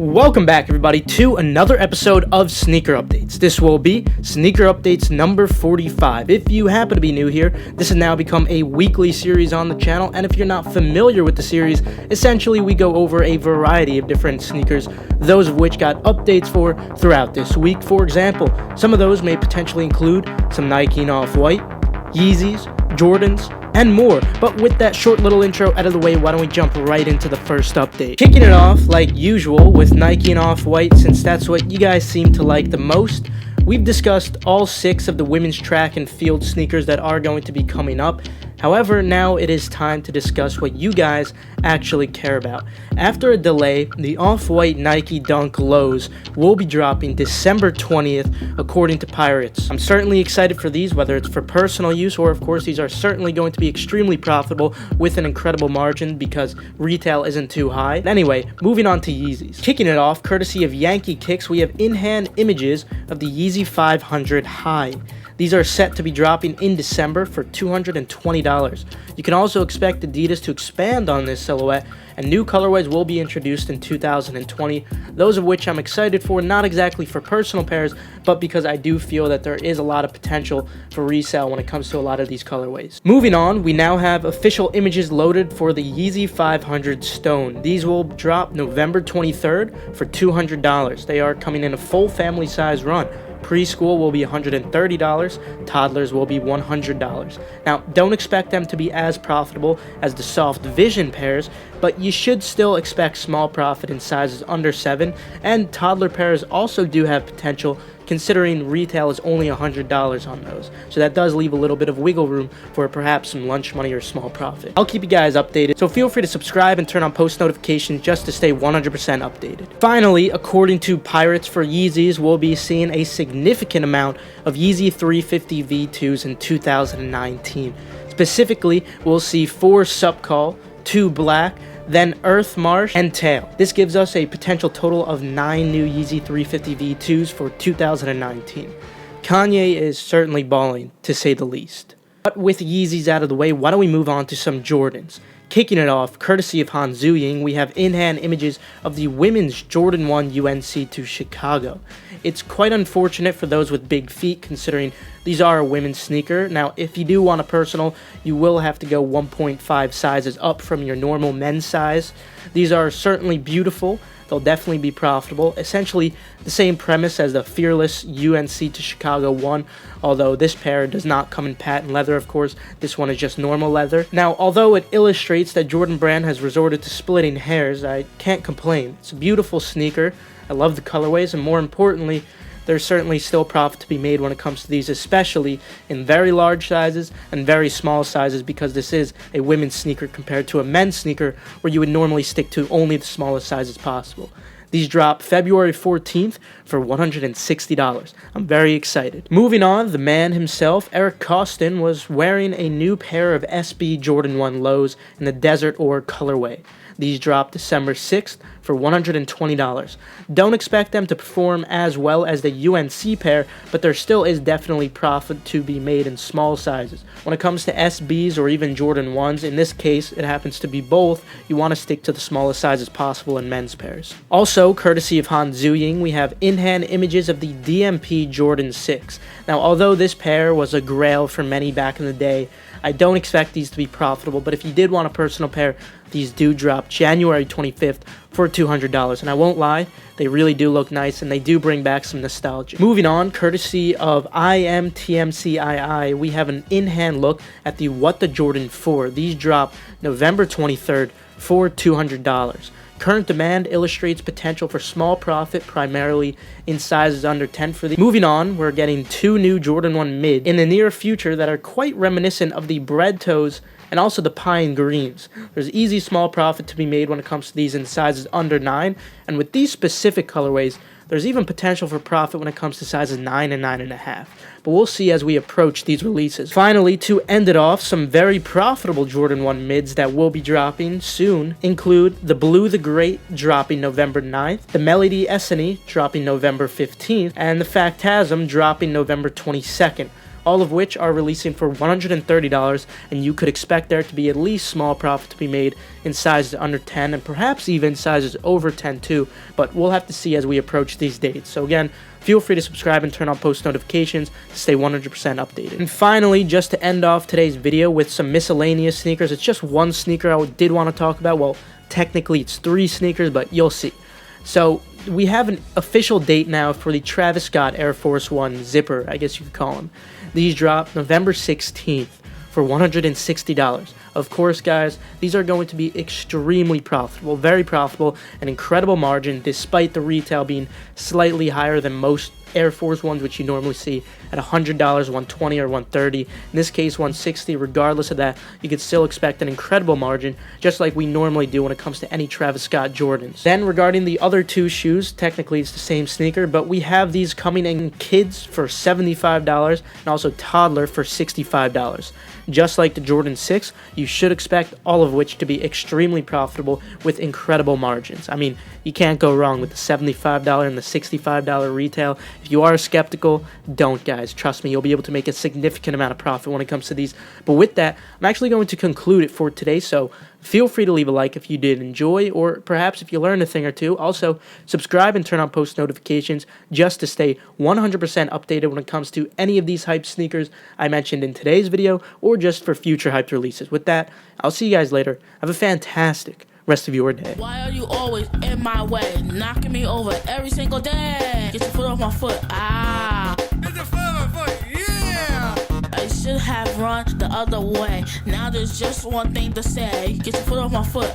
Welcome back, everybody, to another episode of Sneaker Updates. This will be Sneaker Updates number 45. If you happen to be new here, this has now become a weekly series on the channel, and if you're not familiar with the series, essentially we go over a variety of different sneakers, those of which got updates for throughout this week. For example, some of those may potentially include some Nike and Off-White, Yeezys, Jordans, and more. But with that short little intro out of the way, why don't we jump right into the first update. Kicking it off like usual with Nike and Off-White, since that's what you guys seem to like the most. We've discussed all 6 of the women's track and field sneakers that are going to be coming up. However, now it is time to discuss what you guys actually care about. After a delay, the Off-White Nike Dunk Lows will be dropping December 20th, according to Pirates. I'm certainly excited for these, whether it's for personal use or, of course, these are certainly going to be extremely profitable with an incredible margin because retail isn't too high. Anyway, moving on to Yeezys. Kicking it off, courtesy of Yankee Kicks, we have in-hand images of the Yeezy 500 High. These are set to be dropping in December for $220. You can also expect Adidas to expand on this silhouette, and new colorways will be introduced in 2020, those of which I'm excited for, not exactly for personal pairs, but because I do feel that there is a lot of potential for resale when it comes to a lot of these colorways. Moving on, we now have official images loaded for the Yeezy 500 Stone. These will drop November 23rd for $200. They are coming in a full family size run. Preschool will be $130, toddlers will be $100. Now, don't expect them to be as profitable as the Soft Vision pairs, but you should still expect small profit in sizes under 7, and toddler pairs also do have potential considering retail is only $100 on those. So that does leave a little bit of wiggle room for perhaps some lunch money or small profit. I'll keep you guys updated, so feel free to subscribe and turn on post notifications just to stay 100% updated. Finally, according to Pirates for Yeezys, we'll be seeing a significant amount of Yeezy 350 V2s in 2019. Specifically, we'll see 4 Subcall, 2 Black, then Earth Marsh, and Tail. This gives us a potential total of 9 new Yeezy 350 V2s for 2019. Kanye is certainly balling, to say the least. But with Yeezys out of the way, why don't we move on to some Jordans? Kicking it off, courtesy of Han Zuying, we have in-hand images of the women's Jordan 1 UNC to Chicago. It's quite unfortunate for those with big feet, considering these are a women's sneaker. Now, if you do want a personal, you will have to go 1.5 sizes up from your normal men's size. These are certainly beautiful. They'll definitely be profitable. Essentially the same premise as the Fearless UNC to Chicago 1, although this pair does not come in patent leather, of course. This one is just normal leather. Now, although it illustrates that Jordan Brand has resorted to splitting hairs, I can't complain. It's a beautiful sneaker. I love the colorways, and more importantly, there's certainly still profit to be made when it comes to these, especially in very large sizes and very small sizes, because this is a women's sneaker compared to a men's sneaker where you would normally stick to only the smallest sizes possible. These drop February 14th for $160. I'm very excited. Moving on, the man himself, Eric Costin, was wearing a new pair of SB Jordan 1 Lows in the Desert Ore colorway. These drop December 6th for $120. Don't expect them to perform as well as the UNC pair, but there still is definitely profit to be made in small sizes. When it comes to SBs or even Jordan 1s, in this case it happens to be both, you want to stick to the smallest sizes possible in men's pairs. Also, courtesy of Han Zuying, we have in-hand images of the DMP Jordan 6. Now, although this pair was a grail for many back in the day, I don't expect these to be profitable, but if you did want a personal pair, these do drop January 25th for $200, and I won't lie, they really do look nice, and they do bring back some nostalgia. Moving on, courtesy of IMTMCII, we have an in-hand look at the What the Jordan 4. These drop November 23rd for $200. Current demand illustrates potential for small profit, primarily in sizes under 10 for these. Moving on, we're getting 2 new Jordan 1 mid in the near future that are quite reminiscent of the bread toes and also the pine greens. There's easy small profit to be made when it comes to these in sizes under 9, and with these specific colorways, there's even potential for profit when it comes to sizes 9 and 9.5. But we'll see as we approach these releases. Finally, to end it off, some very profitable Jordan 1 mids that will be dropping soon include the Blue the Great dropping November 9th, the Melody Esseny dropping November 15th, and the Factasm dropping November 22nd. all of which are releasing for $130, and you could expect there to be at least small profit to be made in sizes under 10 and perhaps even sizes over 10 too, but we'll have to see as we approach these dates. So again, feel free to subscribe and turn on post notifications to stay 100% updated. And finally, just to end off today's video with some miscellaneous sneakers, it's just one sneaker I did want to talk about. Well, technically it's 3 sneakers, but you'll see. So we have an official date now for the Travis Scott Air Force One Zipper, I guess you could call them. These drop November 16th for $160. Of course, guys, these are going to be extremely profitable, very profitable, an incredible margin despite the retail being slightly higher than most Air Force Ones, which you normally see at $100, $120, or $130. In this case, $160. Regardless of that, you could still expect an incredible margin, just like we normally do when it comes to any Travis Scott Jordans. Then, regarding the other 2 shoes, technically it's the same sneaker, but we have these coming in kids for $75 and also toddler for $65. Just like the Jordan 6, you should expect all of which to be extremely profitable with incredible margins. I mean, you can't go wrong with the $75 and the $65 retail. If you are skeptical, don't, guys. Trust me, you'll be able to make a significant amount of profit when it comes to these. But with that, I'm actually going to conclude it for today, so feel free to leave a like if you did enjoy, or perhaps if you learned a thing or two. Also, subscribe and turn on post notifications just to stay 100% updated when it comes to any of these hype sneakers I mentioned in today's video, or just for future hyped releases. With that, I'll see you guys later. Have a fantastic rest of your day. Why are you always in my way, knocking me over every single day? Get your foot off my foot, Get your foot off my foot, yeah! I should have run the other way. Now there's just one thing to say. Get your foot off my foot,